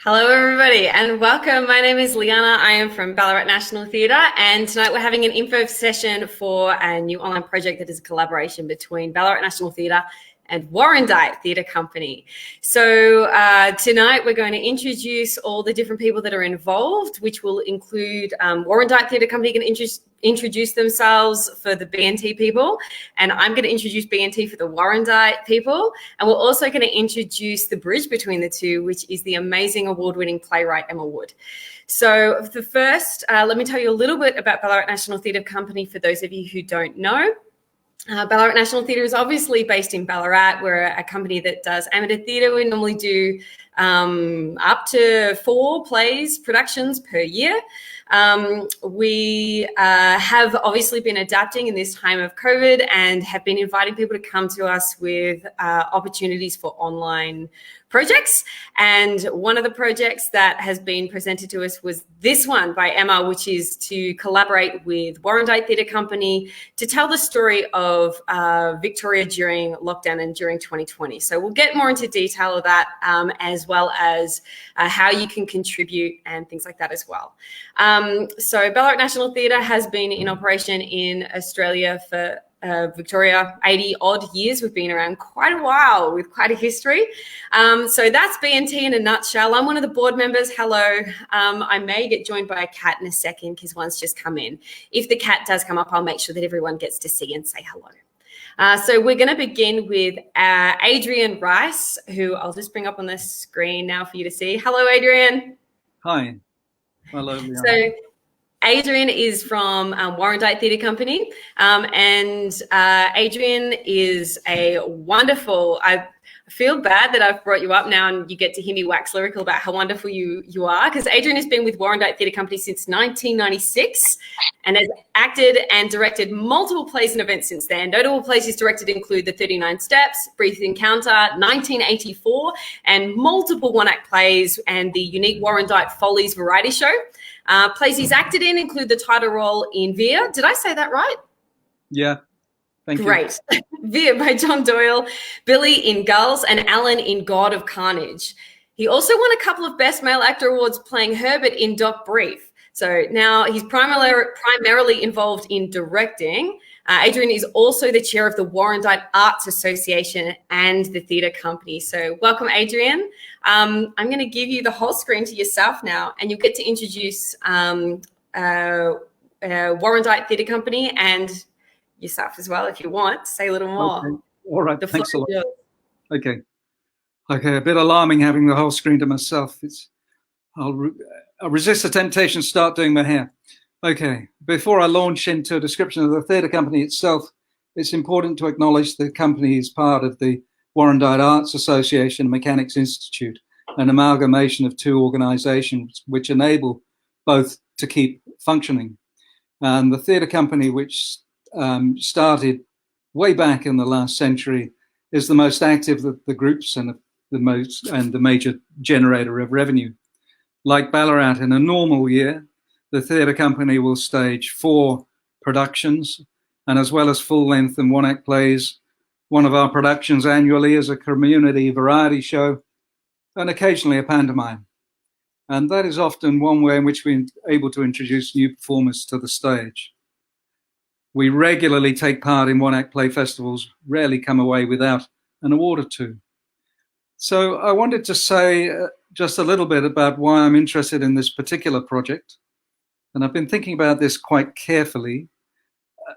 Hello, everybody, and welcome. My name is Liana. I am from Ballarat National Theatre, and tonight we're having an info session for a new online project that is a collaboration between Ballarat National Theatre and Warrandyte Theatre Company. So tonight we're going to introduce all the different people that are involved, which will include Warrandyte Theatre Company can introduce themselves for the BNT people, and I'm going to introduce BNT for the Warrandyte people, and we're also going to introduce the bridge between the two, which is the amazing award-winning playwright Emma Wood. So the first, let me tell you a little bit about Ballarat National Theatre Company for those of you who don't know. Ballarat National Theatre is obviously based in Ballarat. We're a company that does amateur theatre. We normally do up to 4 plays productions per year. We have obviously been adapting in this time of COVID and have been inviting people to come to us with opportunities for online projects. And one of the projects that has been presented to us was this one by Emma, which is to collaborate with Warrandyte Theatre Company to tell the story of Victoria during lockdown and during 2020. So we'll get more into detail of that, as well as how you can contribute and things like that as well. So Ballarat National Theatre has been in operation in Australia for Victoria, 80 odd years. We've been around quite a while with quite a history. So that's BNT in a nutshell. I'm one of the board members. Hello. I may get joined by a cat in a second because one's just come in. If the cat does come up, I'll make sure that everyone gets to see and say hello. So we're going to begin with Adrian Rice, who I'll just bring up on the screen now for you to see. Hello, Adrian. Hi. Hello, Leon. So Adrian is from Warrandyte Theatre Company, and Adrian is a wonderful, I feel bad that I've brought you up now and you get to hear me wax lyrical about how wonderful you are, because Adrian has been with Warrandyte Theatre Company since 1996 and has acted and directed multiple plays and events since then. Notable plays he's directed include The 39 Steps, Brief Encounter, 1984, and multiple one-act plays and the unique Warrandyte Follies variety show. Plays he's acted in include the title role in Veer. Did I say that right? Yeah. Thank you. Great. Veer by John Doyle, Billy in Gulls, and Alan in God of Carnage. He also won a couple of Best Male Actor Awards playing Herbert in Doc Brief. So now he's primarily involved in directing. Adrian is also the chair of the Warrandyte Arts Association and the theatre company. So welcome, Adrian. I'm going to give you the whole screen to yourself now, and you'll get to introduce Warrandyte Theatre Company and yourself as well, if you want. Say a little more. Okay. All right. Thanks a lot. Okay. A bit alarming having the whole screen to myself. I'll resist the temptation to start doing my hair. Okay, before I launch into a description of the theatre company itself, it's important to acknowledge the company is part of the Warrandyte Arts Association and Mechanics Institute, an amalgamation of 2 organisations which enable both to keep functioning. And the theatre company, which started way back in the last century, is the most active of the groups and the major generator of revenue. Like Ballarat, in a normal year, the theatre company will stage 4 productions, and as well as full-length and one-act plays, one of our productions annually is a community variety show, and occasionally a pantomime. And that is often one way in which we're able to introduce new performers to the stage. We regularly take part in one-act play festivals, rarely come away without an award or 2. So I wanted to say just a little bit about why I'm interested in this particular project. And I've been thinking about this quite carefully.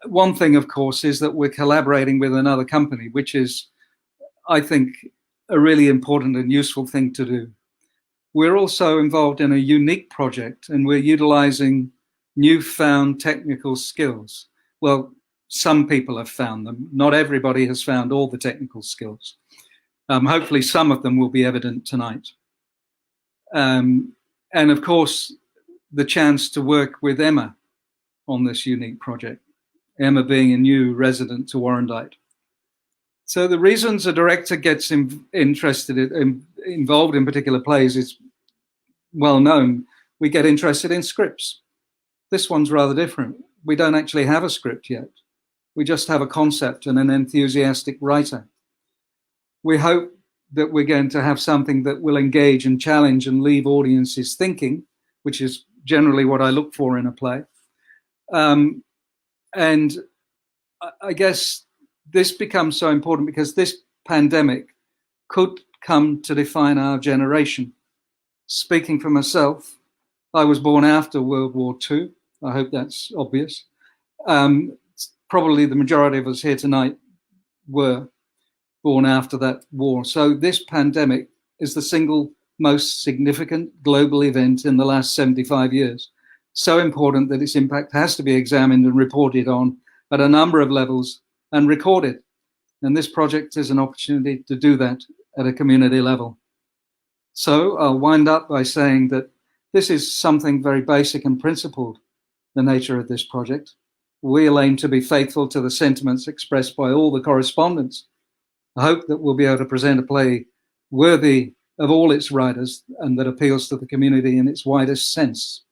One thing, of course, is that we're collaborating with another company, which is, I think, a really important and useful thing to do. We're also involved in a unique project, and we're utilizing newfound technical skills. Well, some people have found them. Not everybody has found all the technical skills. Hopefully some of them will be evident tonight. And of course, the chance to work with Emma on this unique project, Emma being a new resident to Warrandyte. So the reasons a director gets involved in particular plays is well known. We get interested in scripts. This one's rather different. We don't actually have a script yet. We just have a concept and an enthusiastic writer. We hope that we're going to have something that will engage and challenge and leave audiences thinking, which is generally what I look for in a play. And I guess this becomes so important because this pandemic could come to define our generation. Speaking for myself, I was born after World War II. I hope that's obvious. Probably the majority of us here tonight were born after that war. So this pandemic is the single most significant global event in the last 75 years. So important that its impact has to be examined and reported on at a number of levels and recorded. And this project is an opportunity to do that at a community level. So I'll wind up by saying that this is something very basic and principled, the nature of this project. We'll aim to be faithful to the sentiments expressed by all the correspondents. I hope that we'll be able to present a play worthy of all its writers and that appeals to the community in its widest sense.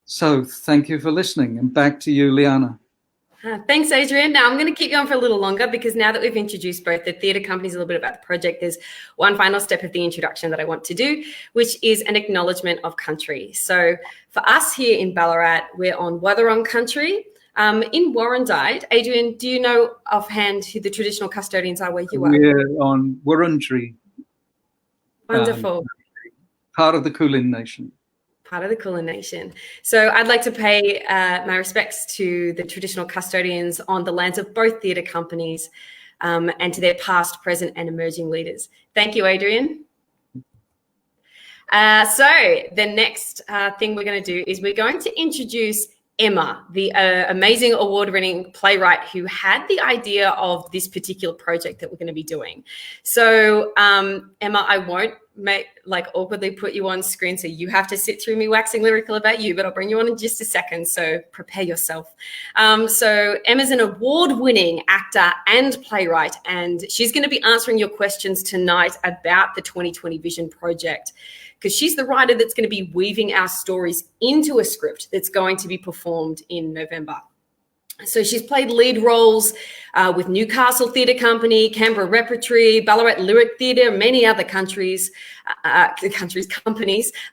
So thank you for listening, and back to you, Liana. Thanks, Adrian. Now I'm going to keep going for a little longer because now that we've introduced both the theatre companies, a little bit about the project, there's one final step of the introduction that I want to do, which is an acknowledgement of country. So for us here in Ballarat, we're on Wathaurong country. In Warrandyte, Adrian, do you know offhand who the traditional custodians are where you are? We're on Wurundjeri. Wonderful. Part of the Kulin Nation. Part of the Kulin Nation. So I'd like to pay my respects to the traditional custodians on the lands of both theatre companies and to their past, present and emerging leaders. Thank you, Adrian. So the next thing we're going to do is we're going to introduce Emma, the amazing award-winning playwright who had the idea of this particular project that we're going to be doing. So Emma, I won't awkwardly put you on screen, so you have to sit through me waxing lyrical about you, but I'll bring you on in just a second, so prepare yourself. So Emma's an award-winning actor and playwright, and she's going to be answering your questions tonight about the 2020 Vision Project, because she's the writer that's going to be weaving our stories into a script that's going to be performed in November. So she's played lead roles with Newcastle Theatre Company, Canberra Repertory, Ballarat Lyric Theatre, many other companies. A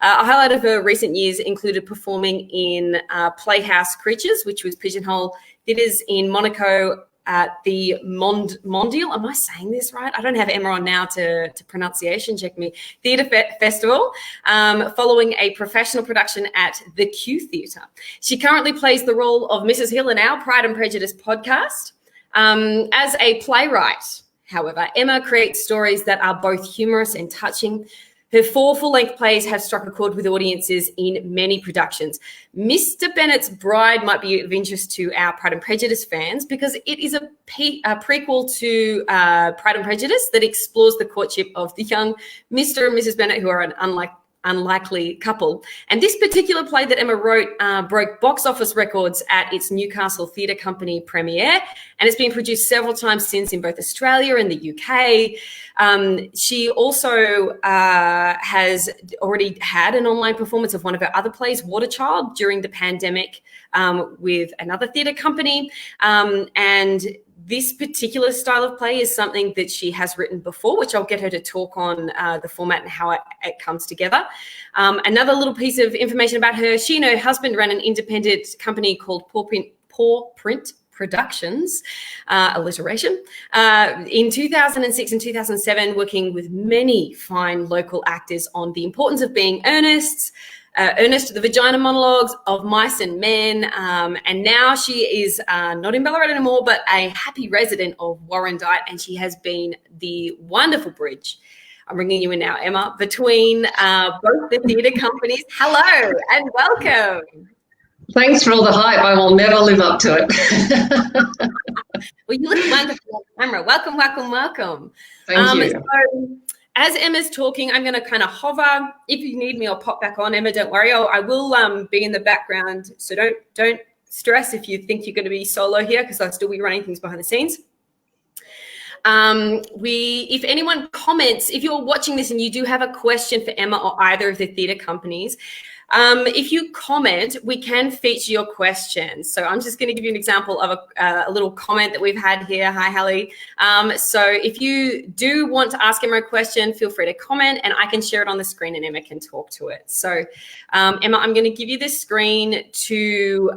highlight of her recent years included performing in Playhouse Creatures, which was Pigeonhole Theatres in Monaco at the Mondial. Am I saying this right? I don't have Emma on now to pronunciation check me. Theatre Festival, following a professional production at the Q Theatre. She currently plays the role of Mrs. Hill in our Pride and Prejudice podcast. As a playwright, however, Emma creates stories that are both humorous and touching. Her 4 full-length plays have struck a chord with audiences in many productions. Mr. Bennet's Bride might be of interest to our Pride and Prejudice fans because it is a prequel to Pride and Prejudice that explores the courtship of the young Mr. and Mrs. Bennet, who are an unlikely couple. And this particular play that Emma wrote broke box office records at its Newcastle Theatre Company premiere, and it's been produced several times since in both Australia and the UK. She also has already had an online performance of one of her other plays, Waterchild, during the pandemic with another theatre company. And this particular style of play is something that she has written before, which I'll get her to talk on the format and how it comes together. Another little piece of information about her, she and her husband ran an independent company called Paw Print Productions, alliteration, in 2006 and 2007, working with many fine local actors on the importance of being Ernest, the Vagina Monologues, Of Mice and Men, and now she is not in Ballarat anymore, but a happy resident of Warrandyte, and she has been the wonderful bridge, I'm bringing you in now, Emma, between both the theatre companies. Hello and welcome. Thanks for all the hype. I will never live up to it. Well, you look wonderful on camera. Welcome, welcome, welcome. Thank you. So, as Emma's talking, I'm going to kind of hover. If you need me, I'll pop back on. Emma, don't worry. I will be in the background. So don't stress if you think you're going to be solo here, because I'll still be running things behind the scenes. If anyone comments, if you're watching this and you do have a question for Emma or either of the theatre companies, If you comment, we can feature your questions. So I'm just going to give you an example of a little comment that we've had here. Hi, Hallie. So if you do want to ask Emma a question, feel free to comment and I can share it on the screen and Emma can talk to it. So Emma, I'm going to give you the screen to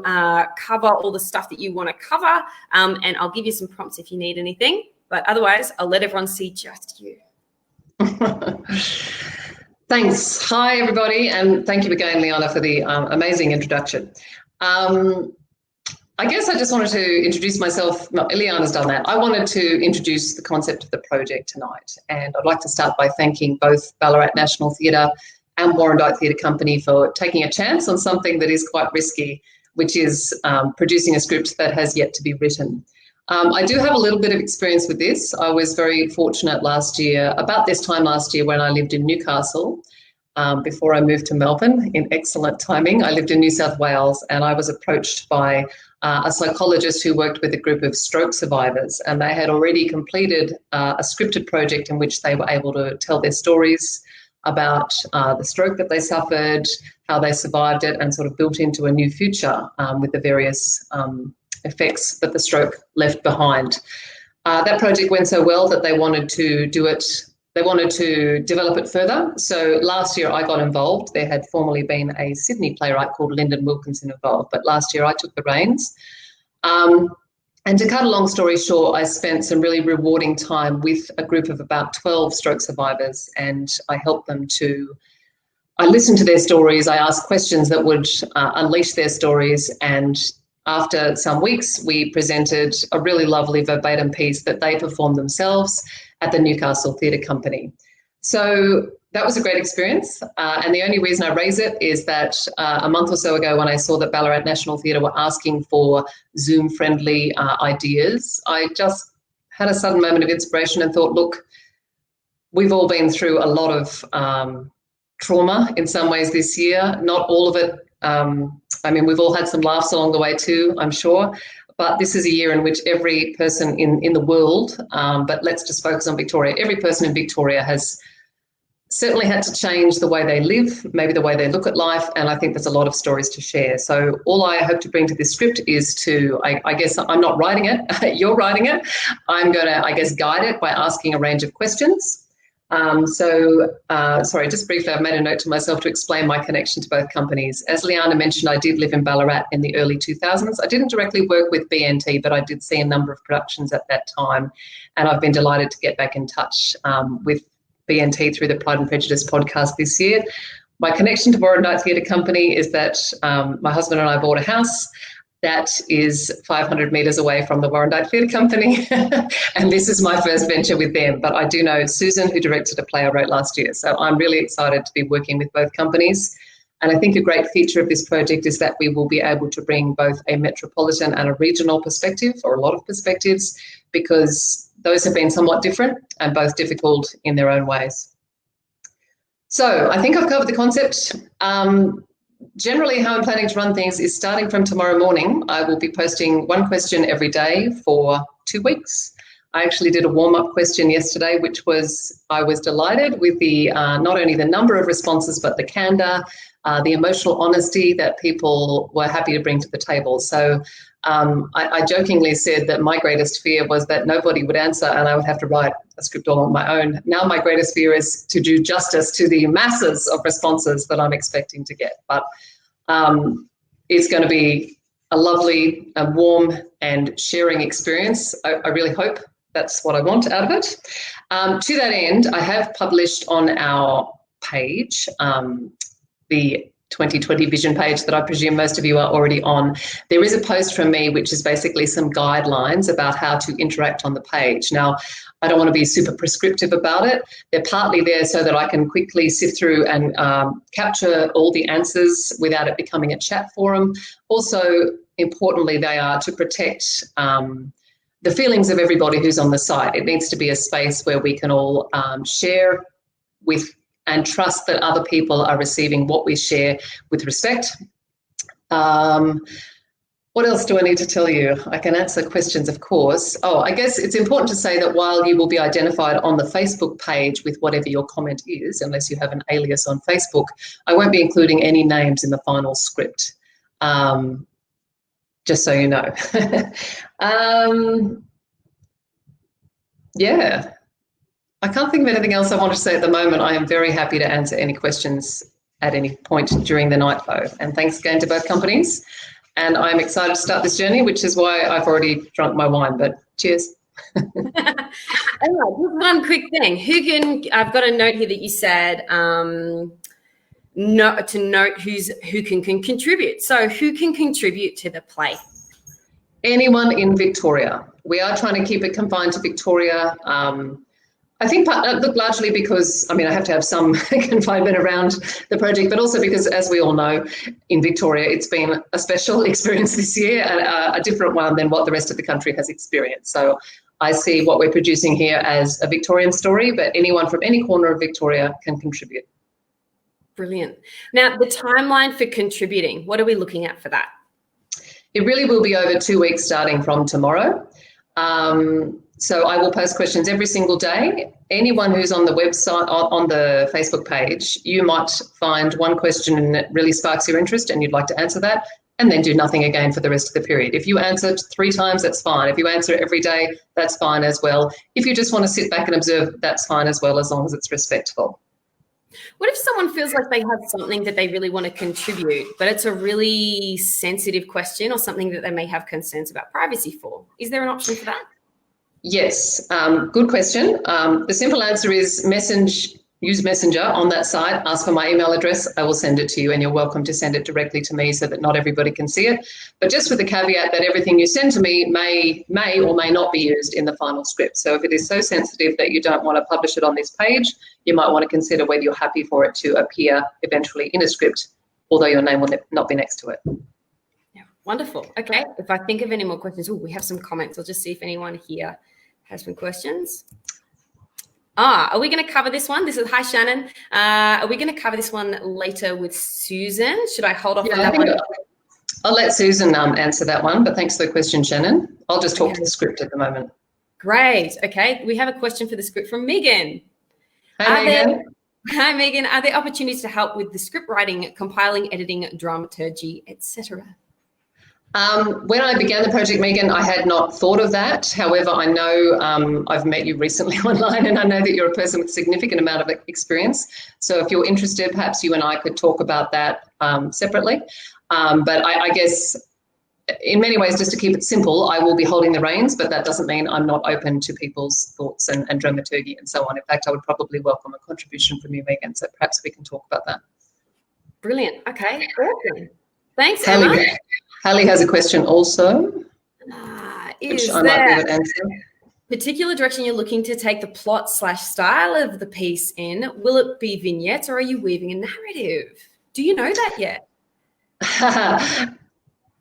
cover all the stuff that you want to cover, and I'll give you some prompts if you need anything. But otherwise, I'll let everyone see just you. Thanks. Hi, everybody. And thank you again, Liana, for the amazing introduction. I guess I just wanted to introduce myself. No, Liana's done that. I wanted to introduce the concept of the project tonight. And I'd like to start by thanking both Ballarat National Theatre and Warrandyte Theatre Company for taking a chance on something that is quite risky, which is producing a script that has yet to be written. I do have a little bit of experience with this. I was very fortunate last year, about this time last year when I lived in Newcastle, before I moved to Melbourne in excellent timing. I lived in New South Wales and I was approached by a psychologist who worked with a group of stroke survivors, and they had already completed a scripted project in which they were able to tell their stories about the stroke that they suffered, how they survived it, and sort of built into a new future with the various effects that the stroke left behind. That project went so well that they wanted to do it, they wanted to develop it further. So last year I got involved. There had formerly been a Sydney playwright called Lyndon Wilkinson involved, but last year I took the reins. And to cut a long story short, I spent some really rewarding time with a group of about 12 stroke survivors, and I helped them I listened to their stories, I asked questions that would unleash their stories, and after some weeks, we presented a really lovely verbatim piece that they performed themselves at the Newcastle Theatre Company. So that was a great experience. And the only reason I raise it is that a month or so ago when I saw that Ballarat National Theatre were asking for Zoom-friendly ideas, I just had a sudden moment of inspiration and thought, look, we've all been through a lot of trauma in some ways this year, not all of it. I mean, we've all had some laughs along the way too, I'm sure, but this is a year in which every person in the world, but let's just focus on Victoria, every person in Victoria has certainly had to change the way they live, maybe the way they look at life, and I think there's a lot of stories to share. So all I hope to bring to this script is to, I guess I'm not writing it, you're writing it. I'm going to, I guess, guide it by asking a range of questions. Sorry, just briefly, I've made a note to myself to explain my connection to both companies. As Liana mentioned, I did live in Ballarat in the early 2000s. I didn't directly work with BNT, but I did see a number of productions at that time, and I've been delighted to get back in touch with BNT through the Pride and Prejudice podcast this year. My connection to Warrandyte Theatre Company is that my husband and I bought a house that is 500 metres away from the Warrandyte Theatre Company, and this is my first venture with them. But I do know Susan, who directed a play I wrote last year, so I'm really excited to be working with both companies. And I think a great feature of this project is that we will be able to bring both a metropolitan and a regional perspective, or a lot of perspectives, because those have been somewhat different and both difficult in their own ways. So I think I've covered the concept. Generally, how I'm planning to run things is starting from tomorrow morning, I will be posting one question every day for 2 weeks. I actually did a warm-up question yesterday, which was, I was delighted with the not only the number of responses, but the candour, the emotional honesty that people were happy to bring to the table. So I jokingly said that my greatest fear was that nobody would answer and I would have to write a script all on my own. Now my greatest fear is to do justice to the masses of responses that I'm expecting to get. But it's going to be a lovely, warm and sharing experience. I really hope that's what I want out of it. To that end, I have published on our page, the 2020 vision page that I presume most of you are already on. There is a post from me which is basically some guidelines about how to interact on the page. Now, I don't want to be super prescriptive about it. They're partly there so that I can quickly sift through and capture all the answers without it becoming a chat forum. Also, importantly, they are to protect the feelings of everybody who's on the site. It needs to be a space where we can all share with and trust that other people are receiving what we share with respect. What else do I need to tell you? I can answer questions, of course. Oh, I guess it's important to say that while you will be identified on the Facebook page with whatever your comment is, unless you have an alias on Facebook, I won't be including any names in the final script, just so you know. Yeah, I can't think of anything else I want to say at the moment. I am very happy to answer any questions at any point during the night, though. And thanks again to both companies. And I'm excited to start this journey, which is why I've already drunk my wine, but cheers. One quick thing. I've got a note here that you said to note who can contribute. So who can contribute to the play? Anyone in Victoria. We are trying to keep it confined to Victoria. I think look, largely because, I mean, I have to have some confinement around the project, but also because, as we all know, in Victoria, it's been a special experience this year, and a different one than what the rest of the country has experienced. So I see what we're producing here as a Victorian story, but anyone from any corner of Victoria can contribute. Brilliant. Now, the timeline for contributing, what are we looking at for that? It really will be over 2 weeks starting from tomorrow. So I will post questions every single day. Anyone who's on the website, on the Facebook page, you might find one question that really sparks your interest and you'd like to answer that, and then do nothing again for the rest of the period. If you answer 3 times, that's fine. If you answer every day, that's fine as well. If you just want to sit back and observe, that's fine as well, as long as it's respectful. What if someone feels like they have something that they really want to contribute, but it's a really sensitive question or something that they may have concerns about privacy for? Is there an option for that? Yes, good question. The simple answer is use Messenger on that site, ask for my email address, I will send it to you, and you're welcome to send it directly to me so that not everybody can see it. But just with the caveat that everything you send to me may or may not be used in the final script. So if it is so sensitive that you don't want to publish it on this page, you might want to consider whether you're happy for it to appear eventually in a script, although your name will not be next to it. Yeah, wonderful. Okay, if I think of any more questions, we have some comments. I'll just see if anyone here has some questions. Are we going to cover this one? This is, hi, Shannon. Are we going to cover this one later with Susan? Should I hold off on that one? I'll let Susan answer that one, but thanks for the question, Shannon. I'll just talk to the script at the moment. Great. Okay, we have a question for the script from Megan. Hi, Megan. Hi, Megan. Are there opportunities to help with the script writing, compiling, editing, dramaturgy, etc.? When I began the project, Megan, I had not thought of that. However, I know I've met you recently online, and I know that you're a person with a significant amount of experience. So if you're interested, perhaps you and I could talk about that separately. But I guess in many ways, just to keep it simple, I will be holding the reins, but that doesn't mean I'm not open to people's thoughts and dramaturgy and so on. In fact, I would probably welcome a contribution from you, Megan. So perhaps we can talk about that. Brilliant. Okay. Awesome. Thanks, Emma. Hallie has a question also, which I might be able to answer. Particular direction you're looking to take the plot/style of the piece in? Will it be vignettes or are you weaving a narrative? Do you know that yet?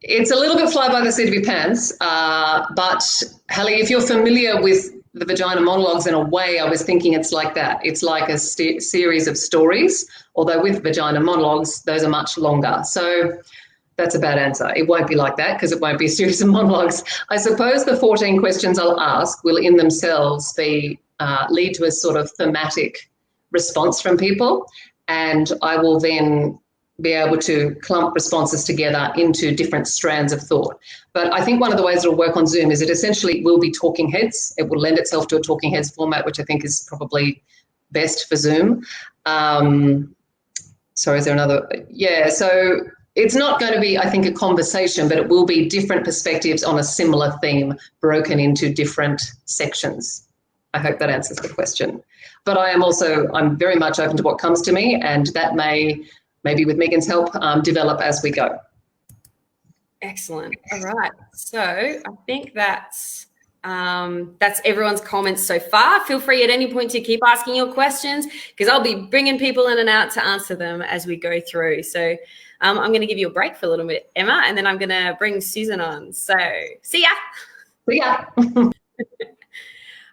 It's a little bit fly by the seat of your pants, but Hallie, if you're familiar with the Vagina Monologues, in a way, I was thinking it's like that. It's like a series of stories, although with Vagina Monologues, those are much longer. So that's a bad answer. It won't be like that because it won't be a series of monologues. I suppose the 14 questions I'll ask will in themselves be lead to a sort of thematic response from people, and I will then be able to clump responses together into different strands of thought. But I think one of the ways it'll work on Zoom is it essentially will be talking heads. It will lend itself to a talking heads format, which I think is probably best for Zoom. Sorry, is there another? Yeah, so it's not going to be, I think, a conversation, but it will be different perspectives on a similar theme broken into different sections. I hope that answers the question. But I'm very much open to what comes to me, and that may, maybe with Megan's help, develop as we go. Excellent. All right. So I think that's everyone's comments so far. Feel free at any point to keep asking your questions because I'll be bringing people in and out to answer them as we go through. So I'm going to give you a break for a little bit, Emma, and then I'm going to bring Susan on. So see ya. See ya.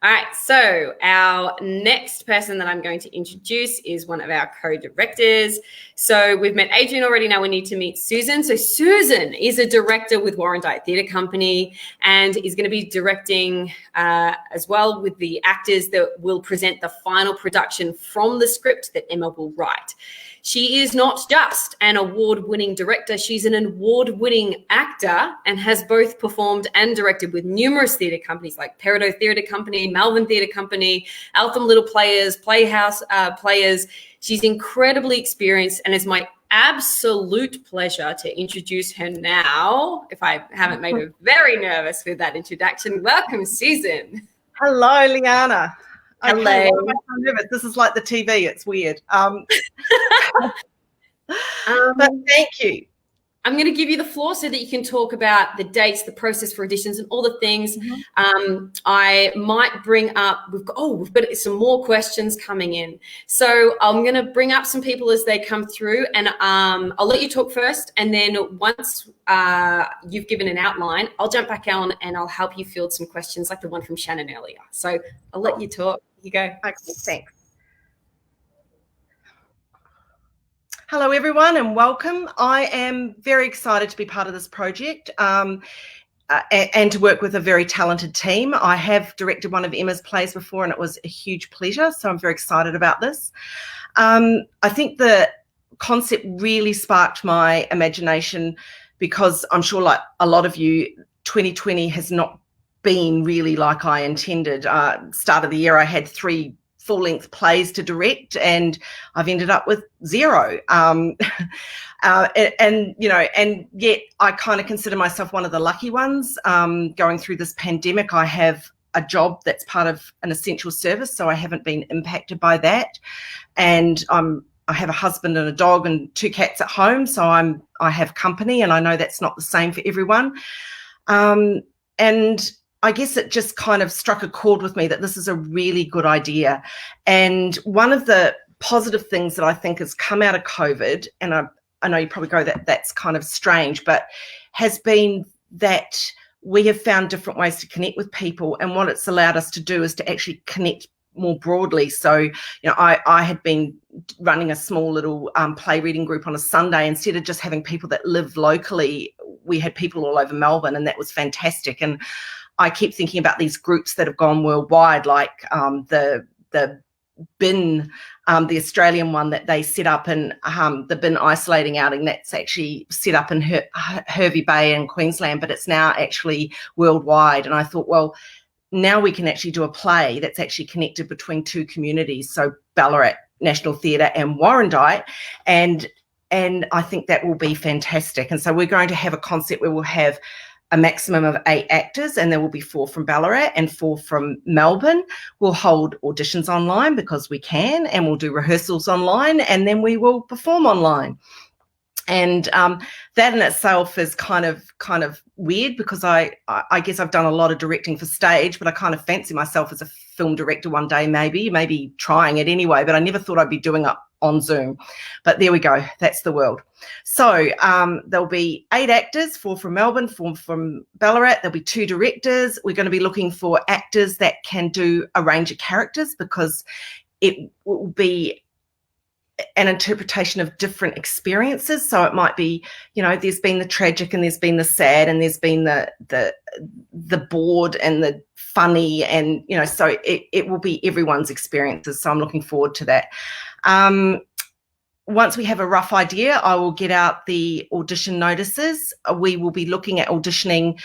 All right, so our next person that I'm going to introduce is one of our co-directors. So we've met Adrian already, now we need to meet Susan. So Susan is a director with Warrandyte Theatre Company and is going to be directing as well with the actors that will present the final production from the script that Emma will write. She is not just an award-winning director, she's an award-winning actor and has both performed and directed with numerous theatre companies like Peridot Theatre Company, Melbourne Theatre Company, Eltham Little Players, Playhouse Players. She's incredibly experienced and it's my absolute pleasure to introduce her now. If I haven't made her very nervous with that introduction, welcome, Susan. Hello, Liana. Hello. Okay, why am I so nervous? This is like the TV. It's weird. But thank you. I'm going to give you the floor so that you can talk about the dates, the process for auditions, and all the things. I might bring up. We've got some more questions coming in. So I'm going to bring up some people as they come through, and I'll let you talk first, and then once you've given an outline, I'll jump back on and I'll help you field some questions like the one from Shannon earlier. So I'll let you talk. You go. Okay, thanks. Hello, everyone, and welcome. I am very excited to be part of this project and to work with a very talented team. I have directed one of Emma's plays before, and it was a huge pleasure, so I'm very excited about this. I think the concept really sparked my imagination because I'm sure, like a lot of you, 2020 has not been really like I intended. Start of the year, I had 3 full-length plays to direct, and I've ended up with 0. And yet I kind of consider myself one of the lucky ones. Going through this pandemic, I have a job that's part of an essential service, so I haven't been impacted by that. And I have a husband and a dog and 2 cats at home, so I have company, and I know that's not the same for everyone. And I guess it just kind of struck a chord with me that this is a really good idea. And one of the positive things that I think has come out of COVID, and I know you probably go that's kind of strange, but has been that we have found different ways to connect with people. And what it's allowed us to do is to actually connect more broadly. So, I had been running a small little play reading group on a Sunday. Instead of just having people that live locally, we had people all over Melbourne, and that was fantastic. And I keep thinking about these groups that have gone worldwide, like the bin, the Australian one that they set up, and the bin isolating outing that's actually set up in Hervey Bay in Queensland, but it's now actually worldwide. And I thought, well, now we can actually do a play that's actually connected between 2 communities, so Ballarat National Theatre and Warrandyte, and I think that will be fantastic. And so we're going to have a concept where we'll have a maximum of 8 actors, and there will be 4 from Ballarat and 4 from Melbourne. We'll hold auditions online because we can, and we'll do rehearsals online, and then we will perform online. And that in itself is kind of weird because I guess I've done a lot of directing for stage, but I kind of fancy myself as a film director one day, maybe trying it anyway, but I never thought I'd be doing it on Zoom. But there we go. That's the world. So there'll be 8 actors, 4 from Melbourne, 4 from Ballarat. There'll be 2 directors. We're going to be looking for actors that can do a range of characters because it will be an interpretation of different experiences. So it might be, there's been the tragic and there's been the sad and there's been the bored and the funny, and so it will be everyone's experiences. So I'm looking forward to that. Once we have a rough idea, I will get out the audition notices. We will be looking at auditioning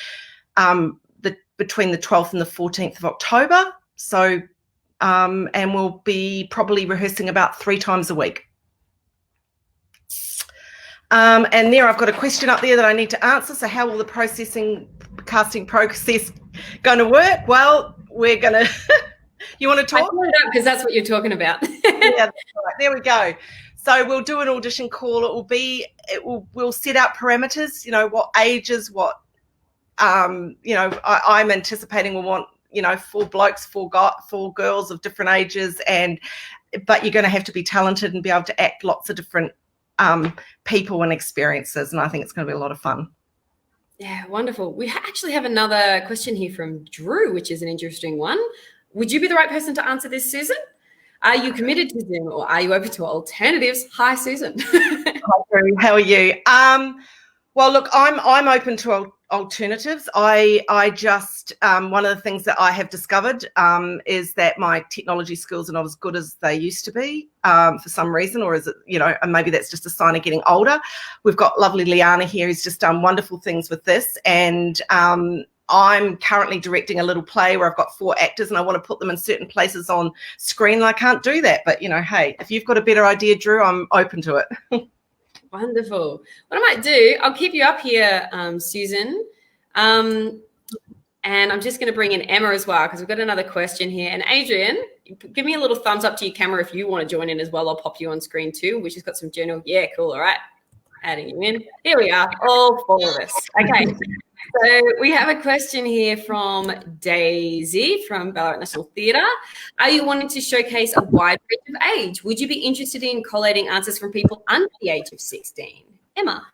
between the 12th and the 14th of October. So and we'll be probably rehearsing about 3 times a week. And there I've got a question up there that I need to answer. So how will the casting process going to work? Well, we're going to, you want to talk? Because that's what you're talking about. Yeah, that's right. There we go. So we'll do an audition call. We'll set out parameters, what ages, what, I'm anticipating we'll want, 4 blokes, 4 girls of different ages, but you're going to have to be talented and be able to act lots of different people and experiences, and I think it's going to be a lot of fun. Yeah, wonderful. We actually have another question here from Drew, which is an interesting one. Would you be the right person to answer this, Susan? Are you committed to Zoom or are you open to alternatives? Hi, Susan. Hi, Drew. How are you? Well, look, I'm open to alternatives. I just one of the things that I have discovered is that my technology skills are not as good as they used to be for some reason, or is it, and maybe that's just a sign of getting older. We've got lovely Liana here who's just done wonderful things with this, and I'm currently directing a little play where I've got 4 actors and I want to put them in certain places on screen. And I can't do that, but hey, if you've got a better idea, Drew, I'm open to it. Wonderful. What I might do, I'll keep you up here, Susan. And I'm just going to bring in Emma as well, because we've got another question here. And Adrian, give me a little thumbs up to your camera if you want to join in as well. I'll pop you on screen too. We just got some general. Yeah, cool. All right. Adding you in. Here we are, all 4 of us. Okay. So we have a question here from Daisy from Ballarat National Theatre. Are you wanting to showcase a wide range of age? Would you be interested in collating answers from people under the age of 16? Emma.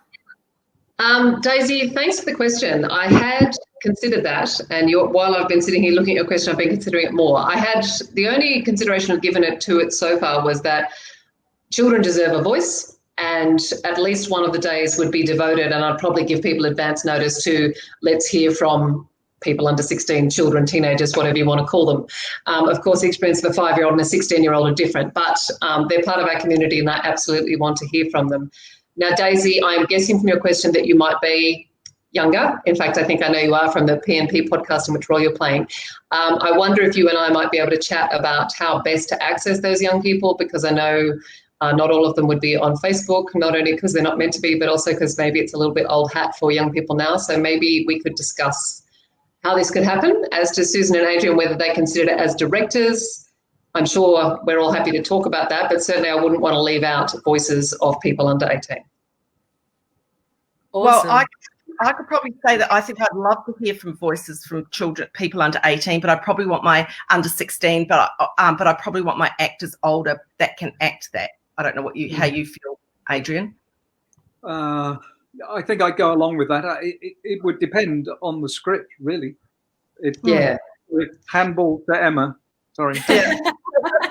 Daisy, thanks for the question. I had considered that, and while I've been sitting here looking at your question, I've been considering it more. The only consideration I've given it so far was that children deserve a voice, and at least one of the days would be devoted, and I'd probably give people advance notice to let's hear from people under 16, children, teenagers, whatever you want to call them. Of course, the experience of a 5-year-old and a 16-year-old are different, but they're part of our community and I absolutely want to hear from them. Now, Daisy, I'm guessing from your question that you might be younger. In fact, I think I know you are from the PNP podcast in which role you're playing. I wonder if you and I might be able to chat about how best to access those young people, because I know not all of them would be on Facebook, not only because they're not meant to be, but also because maybe it's a little bit old hat for young people now. So maybe we could discuss how this could happen. As to Susan and Adrian, whether they consider it as directors, I'm sure we're all happy to talk about that, but certainly I wouldn't want to leave out voices of people under 18. Awesome. Well, I could probably say that I think I'd love to hear from voices from people under 18, but I probably want my under 16, but I probably want my actors older that can act that. I don't know how you feel, Adrian. I think I'd go along with that. It would depend on the script, really. Handball to Emma. Sorry. Yeah.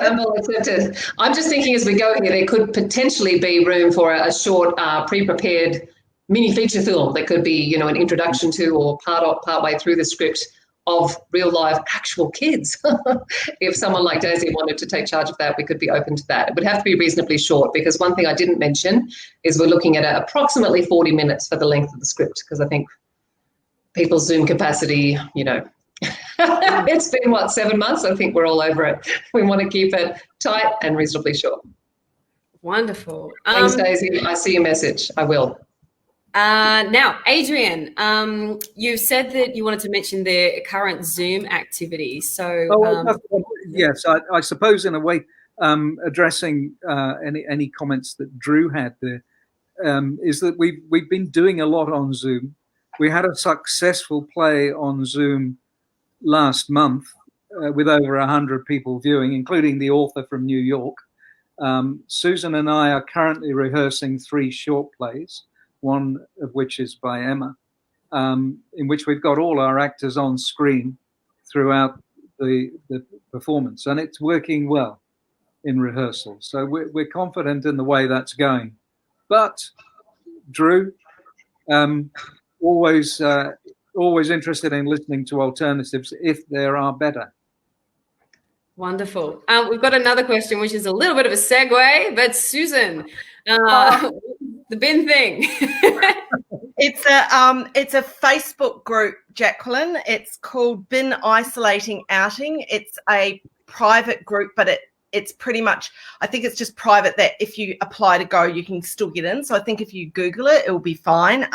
I'm just thinking as we go here, there could potentially be room for a short, pre-prepared mini feature film that could be, an introduction to or part way through the script of real live actual kids. If someone like Daisy wanted to take charge of that, we could be open to that. It would have to be reasonably short, because one thing I didn't mention is we're looking at approximately 40 minutes for the length of the script, because I think people's Zoom capacity, it's been 7 months? I think we're all over it. We want to keep it tight and reasonably short. Wonderful. Thanks, Daisy. I see your message. I will. Now, Adrian, you've said that you wanted to mention the current Zoom activity. So, yes, I suppose in a way, addressing any comments that Drew had there, is that we've been doing a lot on Zoom. We had a successful play on Zoom last month with over 100 people viewing, including the author from New York. Susan and I are currently rehearsing 3 short plays, one of which is by Emma, in which we've got all our actors on screen throughout the performance, and it's working well in rehearsal. So we're confident in the way that's going. But Drew, always interested in listening to alternatives if there are better. Wonderful. We've got another question, which is a little bit of a segue, but Susan, the bin thing. It's a Facebook group, Jacqueline. It's called Bin Isolating Outing. It's a private group, but it's pretty much, I think it's just private, that if you apply to go, you can still get in. So I think if you Google it, it'll be fine.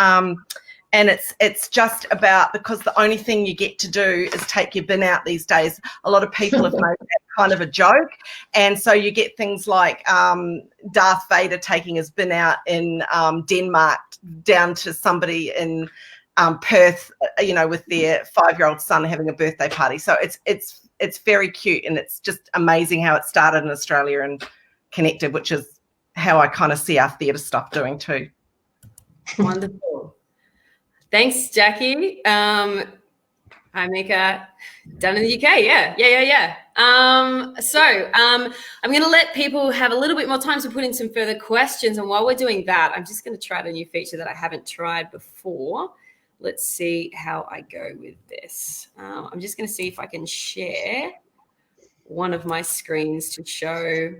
And it's just about, because the only thing you get to do is take your bin out these days. A lot of people have made that kind of a joke. And so you get things like Darth Vader taking his bin out in Denmark, down to somebody in Perth, with their 5-year-old son having a birthday party. So it's very cute, and it's just amazing how it started in Australia and connected, which is how I kind of see our theatre stuff doing too. Wonderful. Thanks, Jackie. Hi, Mika. Done in the UK. Yeah. I'm going to let people have a little bit more time to put in some further questions. And while we're doing that, I'm just going to try a new feature that I haven't tried before. Let's see how I go with this. I'm just going to see if I can share one of my screens to show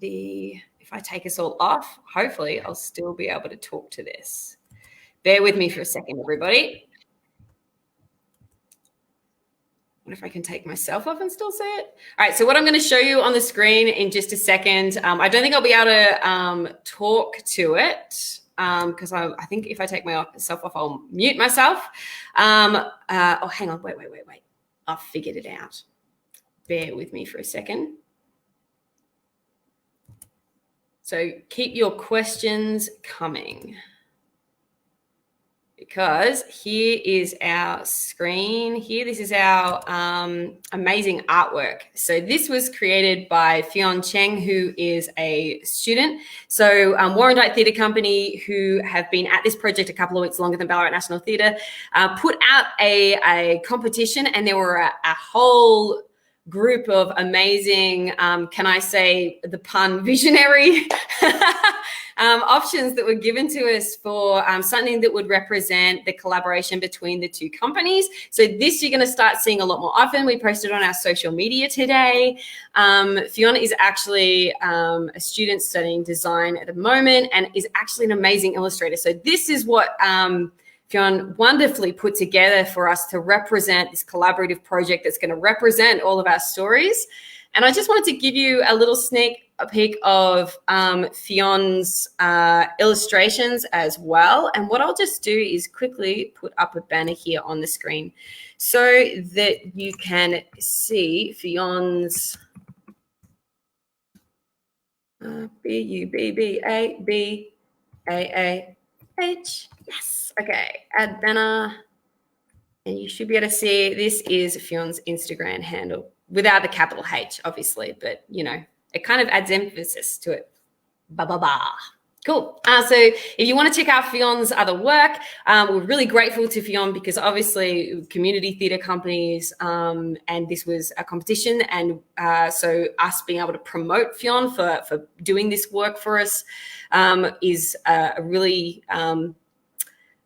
if I take us all off, hopefully I'll still be able to talk to this. Bear with me for a second, everybody. What if I can take myself off and still see it? All right, so what I'm going to show you on the screen in just a second, I don't think I'll be able to talk to it because I think if I take myself off, I'll mute myself. Oh, hang on, wait. I've figured it out. Bear with me for a second. So keep your questions coming, because here is our screen here. This is our amazing artwork. So this was created by Fionn Cheng, who is a student. So Warrandyte Theatre Company, who have been at this project a couple of weeks longer than Ballarat National Theatre, put out a competition, and there were a whole group of amazing, can I say the pun, visionary options that were given to us for something that would represent the collaboration between the two companies. So this you're going to start seeing a lot more often. We posted on our social media today. Fiona is actually a student studying design at the moment and is actually an amazing illustrator. So this is what Fionn wonderfully put together for us to represent this collaborative project that's going to represent all of our stories. And I just wanted to give you a little sneak peek of Fionn's illustrations as well. And what I'll just do is quickly put up a banner here on the screen so that you can see Fionn's B-U-B-B-A-B-A-A-H. Yes. Okay, add banner. And you should be able to see this is Fionn's Instagram handle without the capital H, obviously, but you know, it kind of adds emphasis to it. Cool. So if you want to check out Fionn's other work, we're really grateful to Fionn because obviously community theatre companies, and this was a competition. And so us being able to promote Fionn for doing this work for us is a really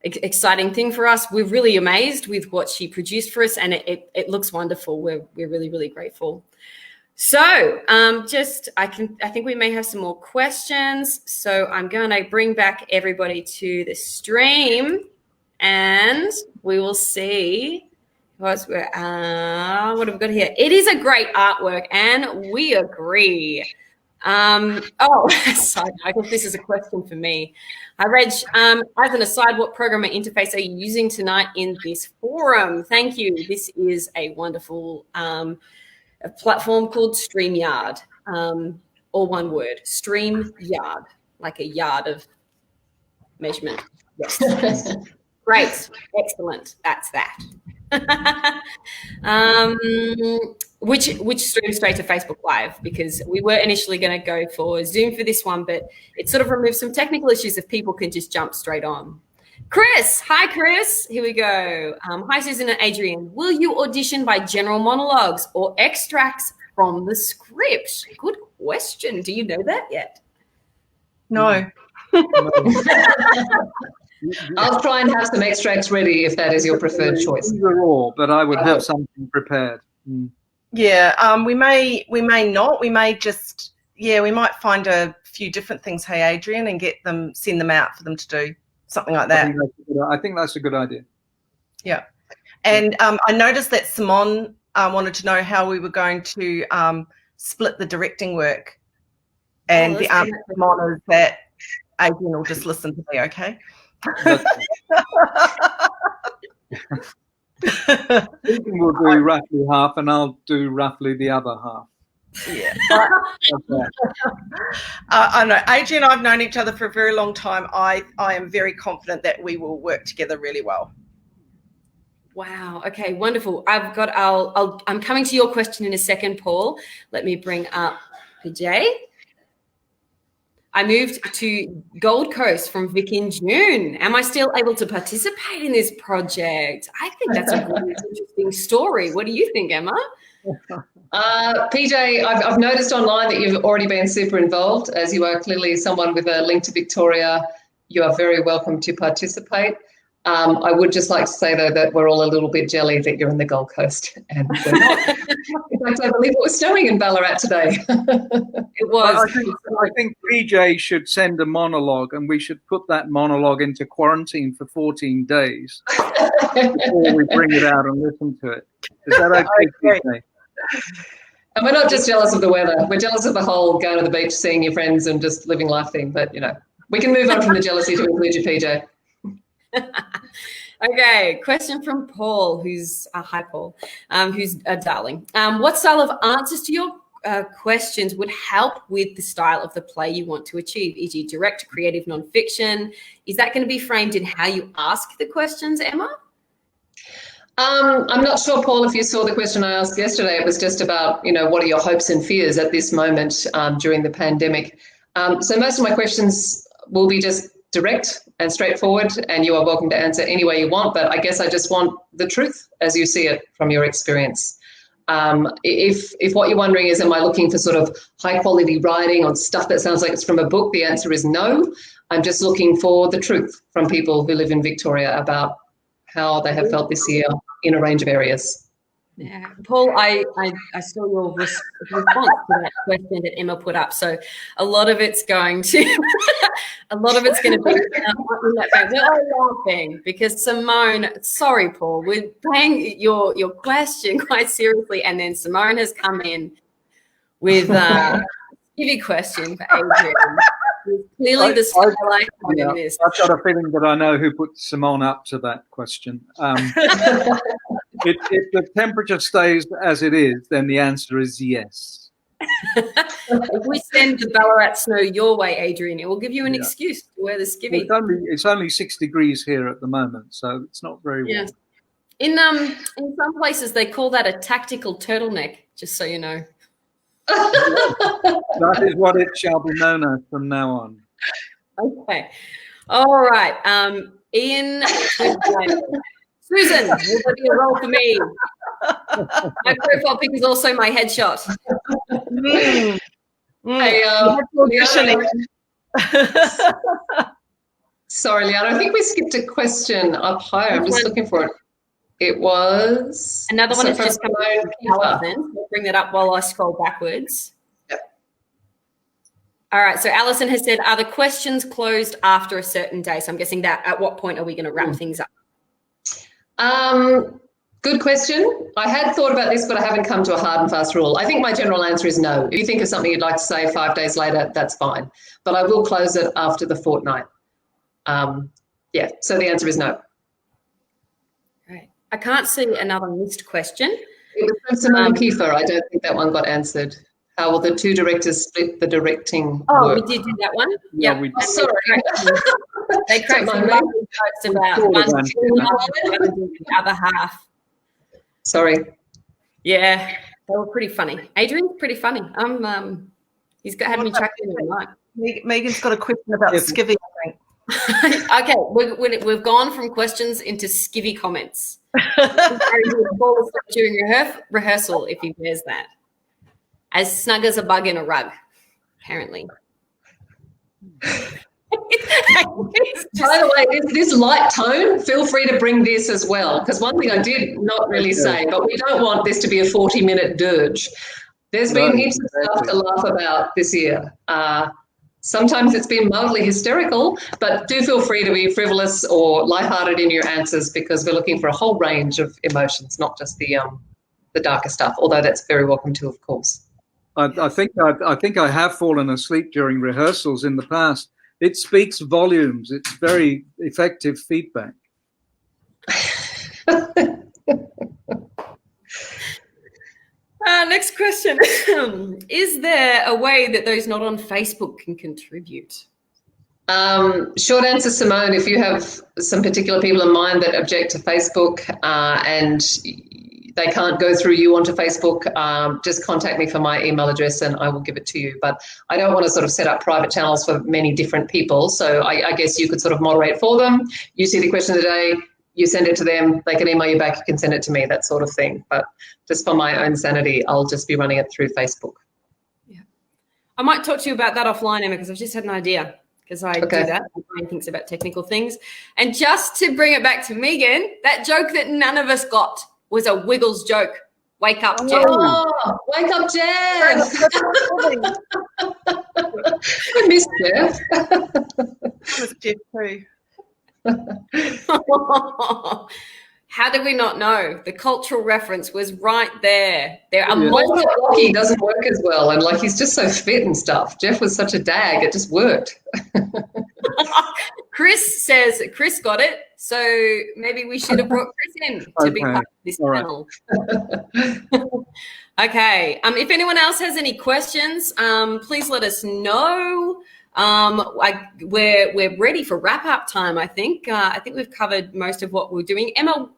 exciting thing for us. We're really amazed with what she produced for us, and it looks wonderful. We're really, really grateful. So I think we may have some more questions. So I'm going to bring back everybody to the stream, and we will see what have we got here. It is a great artwork, and we agree. Side note, I guess this is a question for me. Hi, Reg. As an aside, what program or interface are you using tonight in this forum? Thank you. This is a wonderful a platform called StreamYard, all one word, StreamYard, like a yard of measurement. Yes. Great. Excellent. That's that. Which streams straight to Facebook Live, because we were initially going to go for Zoom for this one, but it sort of removes some technical issues if people can just jump straight on. Chris, hi Chris, here we go. Hi Susan and Adrian. Will you audition by general monologues or extracts from the script? Good question. Do you know that yet? No. I'll try and have some extracts ready if that is your preferred choice. Either or, but I would have something prepared. Yeah, we may not. We may just, we might find a few different things, hey Adrian, and send them out for them to do something like that. I think that's a good idea. Yeah. And I noticed that Simone wanted to know how we were going to split the directing work. And the answer to Simone is that Adrian will just listen to me, okay? We'll do roughly half, and I'll do roughly the other half. Yeah. I know. Adrian and I've known each other for a very long time. I am very confident that we will work together really well. Wow. Okay, wonderful. I'm coming to your question in a second, Paul. Let me bring up Vijay. I moved to Gold Coast from Vic in June. Am I still able to participate in this project? I think that's a really interesting story. What do you think, Emma? PJ, I've noticed online that you've already been super involved, as you are clearly someone with a link to Victoria. You are very welcome to participate. I would just like to say, though, that we're all a little bit jelly that you're in the Gold Coast and we're not. In fact, I believe it was snowing in Ballarat today. It was. I think PJ should send a monologue, and we should put that monologue into quarantine for 14 days before we bring it out and listen to it. Is that okay, PJ? And we're not just jealous of the weather. We're jealous of the whole going to the beach, seeing your friends and just living life thing. But, you know, we can move on from the jealousy to include you, PJ. Okay, question from Paul, who's hi Paul, who's a darling. What style of answers to your questions would help with the style of the play you want to achieve, e.g. direct, creative, non-fiction? Is that going to be framed in how you ask the questions, Emma? I'm not sure, Paul, if you saw the question I asked yesterday. It was just about, you know, what are your hopes and fears at this moment during the pandemic? So most of my questions will be just direct and straightforward, and you are welcome to answer any way you want, but I guess I just want the truth as you see it from your experience. If what you're wondering is, am I looking for sort of high quality writing on stuff that sounds like it's from a book, the answer is no. I'm just looking for the truth from people who live in Victoria about how they have felt this year in a range of areas. Yeah, Paul, I saw your response to that question that Emma put up. So a lot of it's going to, be in that vein. We're all laughing because Simone, sorry, Paul, we're playing your question quite seriously, and then Simone has come in with a skivvy question for Adrian. Clearly, the style in this. I've got a feeling that I know who put Simone up to that question. If the temperature stays as it is, then the answer is yes. If we send the Ballarat snow your way, Adrian, it will give you an excuse to wear the skivvy. It's only 6 degrees here at the moment, so it's not very warm. In some places, they call that a tactical turtleneck, just so you know. That is what it shall be known as from now on. Okay. All right. Ian. Susan, will there be a role for me? My profile pic is also my headshot. Sorry, Liana, I think we skipped a question up higher. I'm just looking for it. It was another one. Has just come out. Alison, we'll bring that up while I scroll backwards. Yep. All right. So Alison has said, "Are the questions closed after a certain day?" So I'm guessing that at what point are we going to wrap things up? Good question. I had thought about this, but I haven't come to a hard and fast rule. I think my general answer is no. If you think of something you'd like to say 5 days later, that's fine. But I will close it after the fortnight. So the answer is no. Right. I can't see another missed question. It was from Simone Kiefer. I don't think that one got answered. How will the two directors split the directing work? We did do that one. Yeah, we did. Sorry. They cracked some lovely jokes about one the other half. Sorry. Yeah, they were pretty funny. Adrian's pretty funny. He's had me tracking him tonight. Megan's got a question about skivvy, I think. Okay, we've gone from questions into skivvy comments. During rehearsal, if he wears that. As snug as a bug in a rug, apparently. By the way, this light tone, feel free to bring this as well, because one thing I did not really say, but we don't want this to be a 40-minute dirge. There's been heaps of stuff to laugh about this year. Sometimes it's been mildly hysterical, but do feel free to be frivolous or lighthearted in your answers, because we're looking for a whole range of emotions, not just the darker stuff, although that's very welcome too, of course. I think I have fallen asleep during rehearsals in the past. It speaks volumes. It's very effective feedback. Next question. Is there a way that those not on Facebook can contribute? Short answer, Simone, if you have some particular people in mind that object to Facebook and they can't go through you onto Facebook, just contact me for my email address and I will give it to you. But I don't want to sort of set up private channels for many different people. So I guess you could sort of moderate for them. You see the question of the day, you send it to them, they can email you back, you can send it to me, that sort of thing. But just for my own sanity, I'll just be running it through Facebook. Yeah. I might talk to you about that offline, Emma, because I've just had an idea, because I do that. My brain thinks about technical things. And just to bring it back to Megan, that joke that none of us got was a Wiggles joke. Wake up, Jeff. Oh, wake up, Jeff. I miss Jeff. That was Jeff too. How did we not know? The cultural reference was right there. There are multiple. Rocky doesn't work as well, and like he's just so fit and stuff. Jeff was such a dag; it just worked. Chris says Chris got it, so maybe we should have brought Chris in to be part of this panel. Okay. If anyone else has any questions, please let us know. We're ready for wrap up time. I think we've covered most of what we're doing. Emma,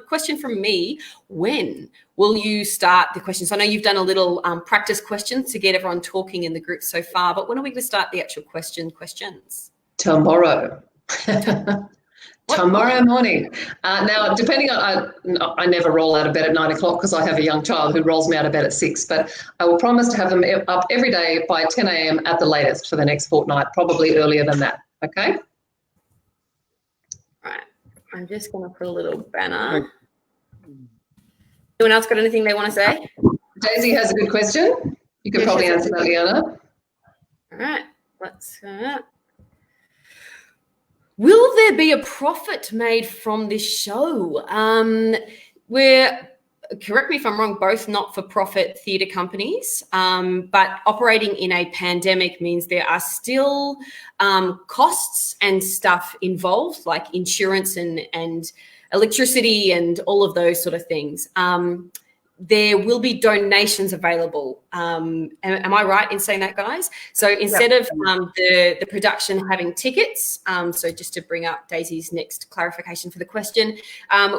question from me: when will you start the questions? I know you've done a little practice questions to get everyone talking in the group so far, but when are we going to start the actual questions? Tomorrow. Tomorrow morning. Now, depending on, I never roll out of bed at 9 o'clock because I have a young child who rolls me out of bed at 6, but I will promise to have them up every day by 10 a.m. at the latest for the next fortnight, probably earlier than that. Okay? Right. I'm just going to put a little banner. Anyone else got anything they want to say? Daisy has a good question. You could probably answer that, Liana. All right. Let's will there be a profit made from this show? We're, correct me if I'm wrong, both not-for-profit theatre companies, but operating in a pandemic means there are still costs and stuff involved, like insurance and electricity and all of those sort of things. There will be donations available. Am I right in saying that, guys? So instead of the production having tickets, so just to bring up Daisy's next clarification for the question,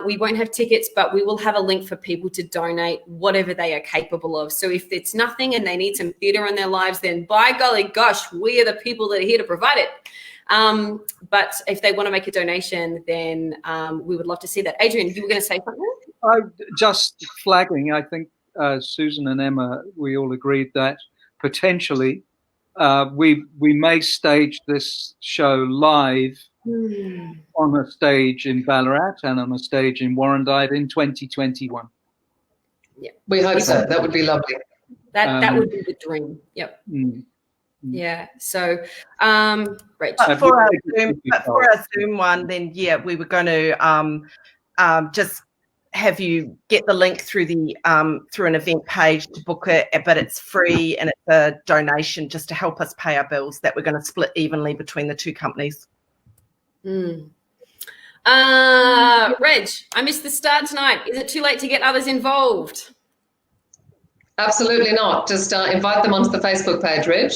we won't have tickets, but we will have a link for people to donate whatever they are capable of. So if it's nothing and they need some theatre in their lives, then by golly gosh, we are the people that are here to provide it. But if they want to make a donation, then we would love to see that. Adrian, you were going to say something? Just flagging, I think Susan and Emma, we all agreed that potentially we may stage this show live on a stage in Ballarat and on a stage in Warrandyte in 2021. Yeah, we hope so. That would be lovely. That would be the dream. Yep. Yeah. So, right. But for our Zoom one, then we were going to just have you get the link through the through an event page to book it, but it's free and it's a donation just to help us pay our bills that we're going to split evenly between the two companies. Reg, I missed the start tonight. Is it too late to get others involved? Absolutely not. Just invite them onto the Facebook page, Reg.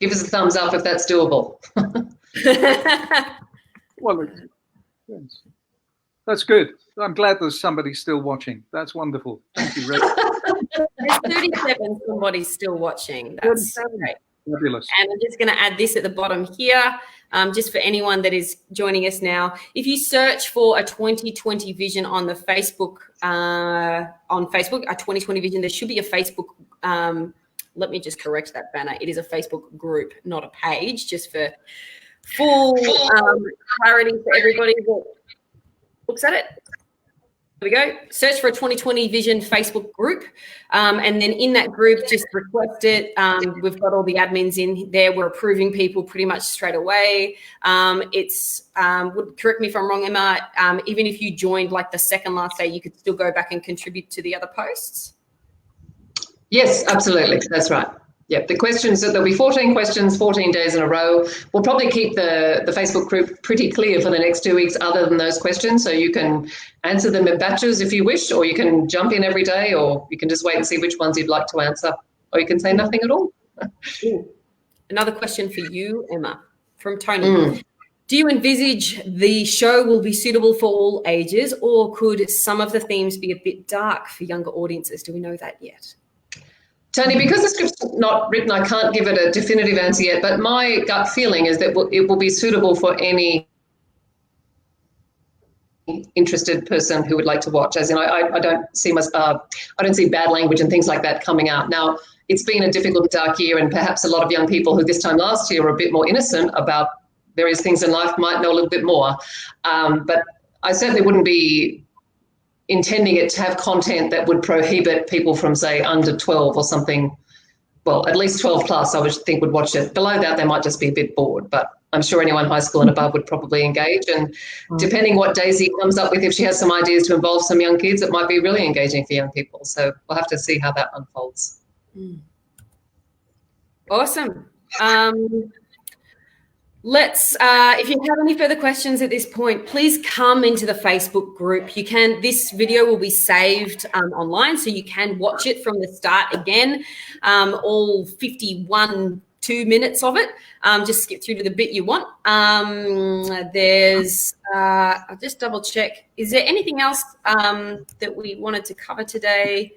Give us a thumbs up if that's doable. Well, yes. That's good. I'm glad there's somebody still watching. That's wonderful. Thank you, Reg. There's 37 somebody's still watching. That's great. Fabulous. And I'm just going to add this at the bottom here, just for anyone that is joining us now. If you search for a 2020 Vision on the Facebook, a 2020 Vision, there should be a Facebook. Let me just correct that banner. It is a Facebook group, not a page, just for full clarity for everybody that looks at it. There we go. Search for a 2020 Vision Facebook group. And then in that group, just request it. We've got all the admins in there. We're approving people pretty much straight away. Correct me if I'm wrong, Emma, even if you joined like the second last day, you could still go back and contribute to the other posts? Yes, absolutely. That's right. Yep, the questions, there'll be 14 questions, 14 days in a row. We'll probably keep the Facebook group pretty clear for the next 2 weeks other than those questions, so you can answer them in batches if you wish, or you can jump in every day, or you can just wait and see which ones you'd like to answer, or you can say nothing at all. Another question for you, Emma, from Tony. Do you envisage the show will be suitable for all ages, or could some of the themes be a bit dark for younger audiences? Do we know that yet? Tony, because the script's not written, I can't give it a definitive answer yet, but my gut feeling is that it will be suitable for any interested person who would like to watch. As in, I don't see I don't see bad language and things like that coming out. Now, it's been a difficult, dark year, and perhaps a lot of young people who this time last year were a bit more innocent about various things in life might know a little bit more. But I certainly wouldn't be intending it to have content that would prohibit people from, say, under 12 or something. Well, at least 12 plus, I would think, would watch it. Below that, they might just be a bit bored, but I'm sure anyone high school and above would probably engage. And depending what Daisy comes up with, if she has some ideas to involve some young kids, it might be really engaging for young people. So we'll have to see how that unfolds. Awesome. If you have any further questions at this point, please come into the Facebook group. This video will be saved online, so you can watch it from the start again, all 2 minutes of it. Just skip through to the bit you want. I'll just double check. Is there anything else that we wanted to cover today?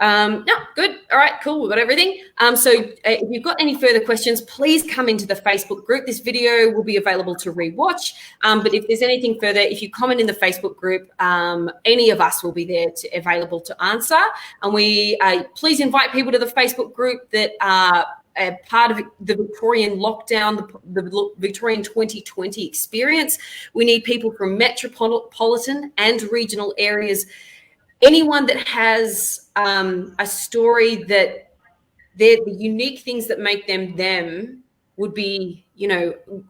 No, good. All right, cool. We've got everything. So if you've got any further questions, please come into the Facebook group. This video will be available to rewatch. But if there's anything further, if you comment in the Facebook group, any of us will be there available to answer. And we please invite people to the Facebook group that are part of the Victorian lockdown, the Victorian 2020 experience. We need people from metropolitan and regional areas. Anyone that has a story that the unique things that make them would be,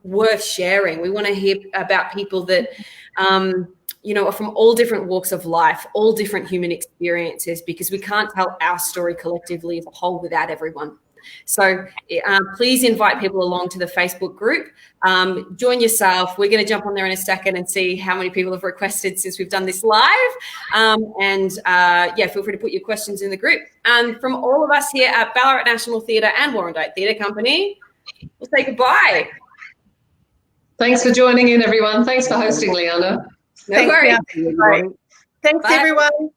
worth sharing. We want to hear about people that, are from all different walks of life, all different human experiences, because we can't tell our story collectively as a whole without everyone. So please invite people along to the Facebook group. Join yourself. We're going to jump on there in a second and see how many people have requested since we've done this live. Feel free to put your questions in the group. And from all of us here at Ballarat National Theatre and Warrandyte Theatre Company, we'll say goodbye. Thanks for joining in, everyone. Thanks for hosting, Liana. No worries. Thanks, everyone.